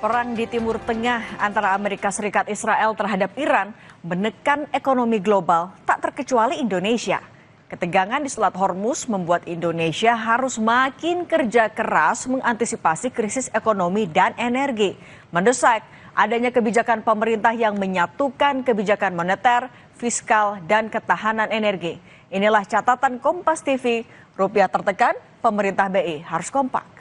Perang di Timur Tengah antara Amerika Serikat Israel terhadap Iran menekan ekonomi global, tak terkecuali Indonesia. Ketegangan di Selat Hormuz membuat Indonesia harus makin kerja keras mengantisipasi krisis ekonomi dan energi. Mendesak adanya kebijakan pemerintah yang menyatukan kebijakan moneter, fiskal, dan ketahanan energi. Inilah catatan Kompas TV, rupiah tertekan, pemerintah BI harus kompak.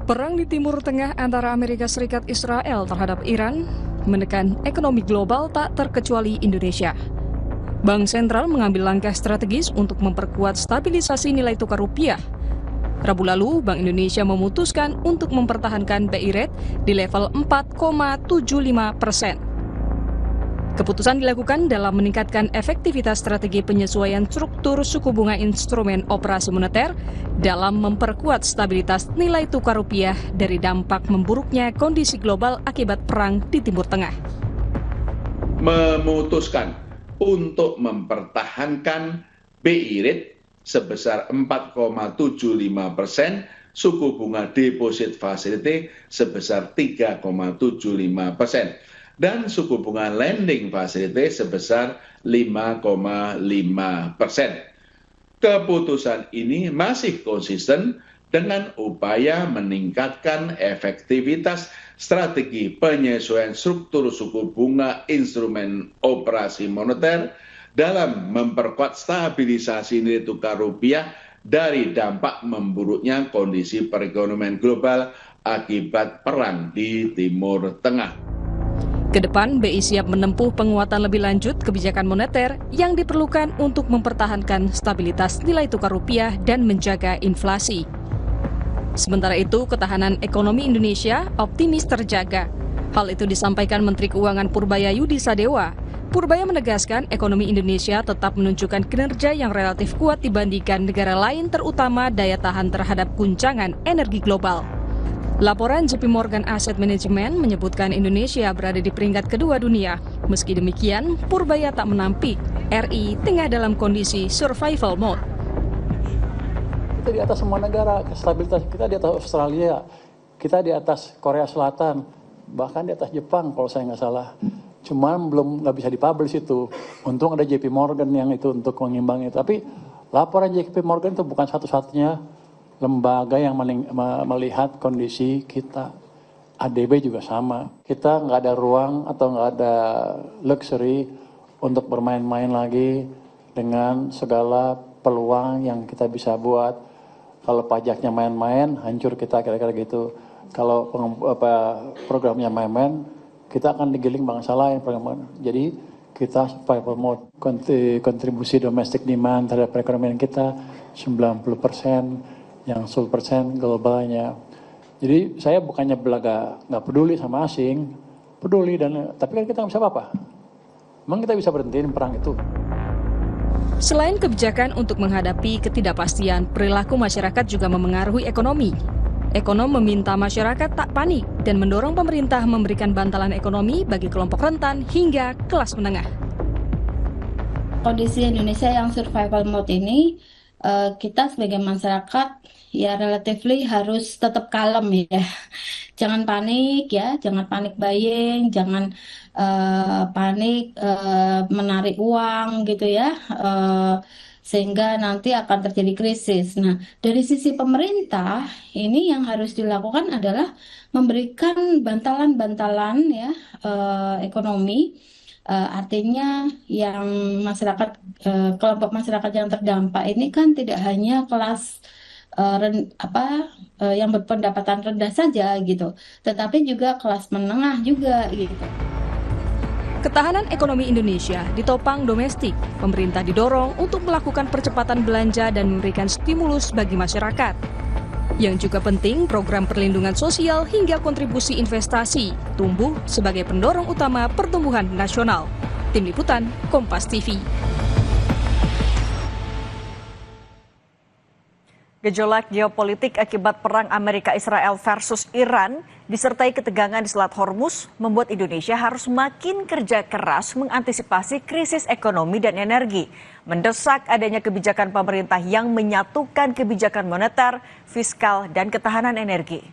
Perang di Timur Tengah antara Amerika Serikat Israel terhadap Iran menekan ekonomi global tak terkecuali Indonesia. Bank Sentral mengambil langkah strategis untuk memperkuat stabilisasi nilai tukar rupiah. Rabu lalu, Bank Indonesia memutuskan untuk mempertahankan BI Rate di level 4,75%. Keputusan dilakukan dalam meningkatkan efektivitas strategi penyesuaian struktur suku bunga instrumen operasi moneter dalam memperkuat stabilitas nilai tukar rupiah dari dampak memburuknya kondisi global akibat perang di Timur Tengah. Memutuskan untuk mempertahankan BI Rate sebesar 4,75%, suku bunga deposit facility sebesar 3,75%. Dan suku bunga lending facility sebesar 5,5%. Keputusan ini masih konsisten dengan upaya meningkatkan efektivitas strategi penyesuaian struktur suku bunga instrumen operasi moneter dalam memperkuat stabilisasi nilai tukar rupiah dari dampak memburuknya kondisi perekonomian global akibat perang di Timur Tengah. Kedepan, BI siap menempuh penguatan lebih lanjut kebijakan moneter yang diperlukan untuk mempertahankan stabilitas nilai tukar rupiah dan menjaga inflasi. Sementara itu, ketahanan ekonomi Indonesia optimis terjaga. Hal itu disampaikan Menteri Keuangan Purbaya Yudi Sadewa. Purbaya menegaskan ekonomi Indonesia tetap menunjukkan kinerja yang relatif kuat dibandingkan negara lain, terutama daya tahan terhadap guncangan energi global. Laporan JP Morgan Asset Management menyebutkan Indonesia berada di peringkat kedua dunia. Meski demikian, Purbaya tak menampik RI tengah dalam kondisi survival mode. Kita di atas semua negara, stabilitas kita di atas Australia, kita di atas Korea Selatan, bahkan di atas Jepang kalau saya nggak salah. Cuman nggak bisa dipublish itu. Untung ada JP Morgan yang itu untuk mengimbangi. Tapi laporan JP Morgan itu bukan satu-satunya lembaga yang melihat kondisi kita. ADB juga sama. Kita nggak ada ruang atau nggak ada luxury untuk bermain-main lagi dengan segala peluang yang kita bisa buat. Kalau pajaknya main-main, hancur kita kira-kira gitu. Kalau programnya main-main, kita akan digiling bangsa lain. Jadi kita survival mode. Kontribusi domestic demand terhadap perekonomian kita 90%. Yang 10% globalnya. Jadi saya bukannya belaga nggak peduli sama asing, peduli tapi kan kita nggak bisa apa-apa. Memang kita bisa berhentiin perang itu. Selain kebijakan untuk menghadapi ketidakpastian, perilaku masyarakat juga memengaruhi ekonomi. Ekonom meminta masyarakat tak panik dan mendorong pemerintah memberikan bantalan ekonomi bagi kelompok rentan hingga kelas menengah. Kondisi Indonesia yang survival mode ini, kita sebagai masyarakat ya relatively harus tetap kalem ya, jangan panik ya, jangan panik buying, jangan panik menarik uang gitu ya, sehingga nanti akan terjadi krisis. Nah, dari sisi pemerintah ini yang harus dilakukan adalah memberikan bantalan-bantalan ya ekonomi. Artinya yang masyarakat, kelompok masyarakat yang terdampak ini kan tidak hanya kelas yang berpendapatan rendah saja gitu, tetapi juga kelas menengah juga gitu. Ketahanan ekonomi Indonesia ditopang domestik. Pemerintah didorong untuk melakukan percepatan belanja dan memberikan stimulus bagi masyarakat. Yang juga penting, program perlindungan sosial hingga kontribusi investasi tumbuh sebagai pendorong utama pertumbuhan nasional. Tim Liputan, Kompas TV. Gejolak geopolitik akibat perang Amerika-Israel versus Iran disertai ketegangan di Selat Hormuz membuat Indonesia harus makin kerja keras mengantisipasi krisis ekonomi dan energi. Mendesak adanya kebijakan pemerintah yang menyatukan kebijakan moneter, fiskal, dan ketahanan energi.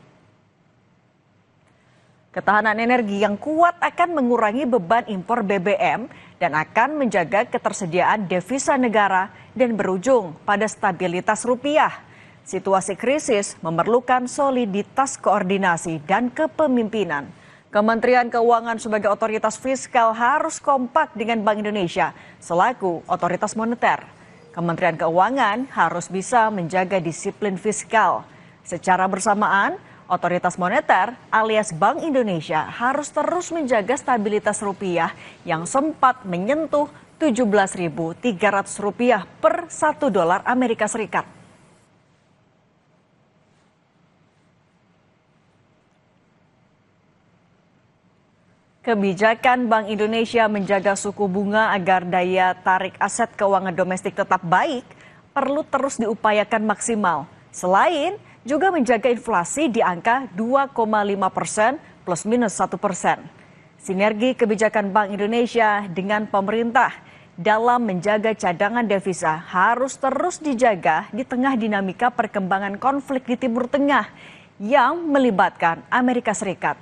Ketahanan energi yang kuat akan mengurangi beban impor BBM dan akan menjaga ketersediaan devisa negara dan berujung pada stabilitas rupiah. Situasi krisis memerlukan soliditas koordinasi dan kepemimpinan. Kementerian Keuangan sebagai otoritas fiskal harus kompak dengan Bank Indonesia selaku otoritas moneter. Kementerian Keuangan harus bisa menjaga disiplin fiskal. Secara bersamaan, otoritas moneter alias Bank Indonesia harus terus menjaga stabilitas rupiah yang sempat menyentuh Rp17.300 per $1 Amerika Serikat. Kebijakan Bank Indonesia menjaga suku bunga agar daya tarik aset keuangan domestik tetap baik perlu terus diupayakan maksimal. Selain juga menjaga inflasi di angka 2,5% plus minus 1%. Sinergi kebijakan Bank Indonesia dengan pemerintah dalam menjaga cadangan devisa harus terus dijaga di tengah dinamika perkembangan konflik di Timur Tengah yang melibatkan Amerika Serikat.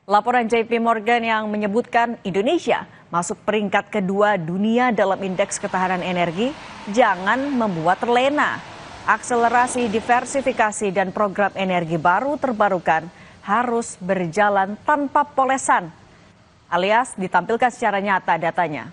Laporan JP Morgan yang menyebutkan Indonesia masuk peringkat kedua dunia dalam indeks ketahanan energi jangan membuat terlena. Akselerasi diversifikasi dan program energi baru terbarukan harus berjalan tanpa polesan, alias ditampilkan secara nyata datanya.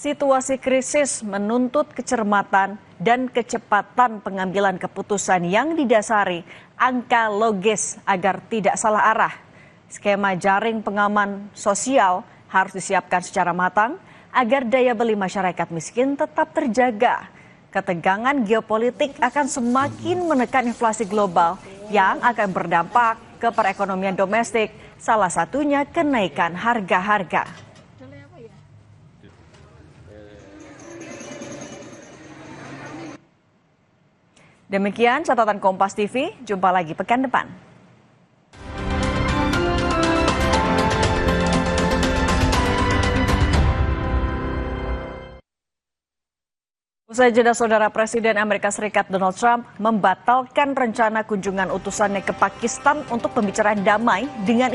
Situasi krisis menuntut kecermatan dan kecepatan pengambilan keputusan yang didasari angka logis agar tidak salah arah. Skema jaring pengaman sosial harus disiapkan secara matang agar daya beli masyarakat miskin tetap terjaga. Ketegangan geopolitik akan semakin menekan inflasi global yang akan berdampak ke perekonomian domestik, salah satunya kenaikan harga-harga. Demikian catatan Kompas TV, jumpa lagi pekan depan. Usai jeda, Saudara, Presiden Amerika Serikat Donald Trump membatalkan rencana kunjungan utusannya ke Pakistan untuk pembicaraan damai dengan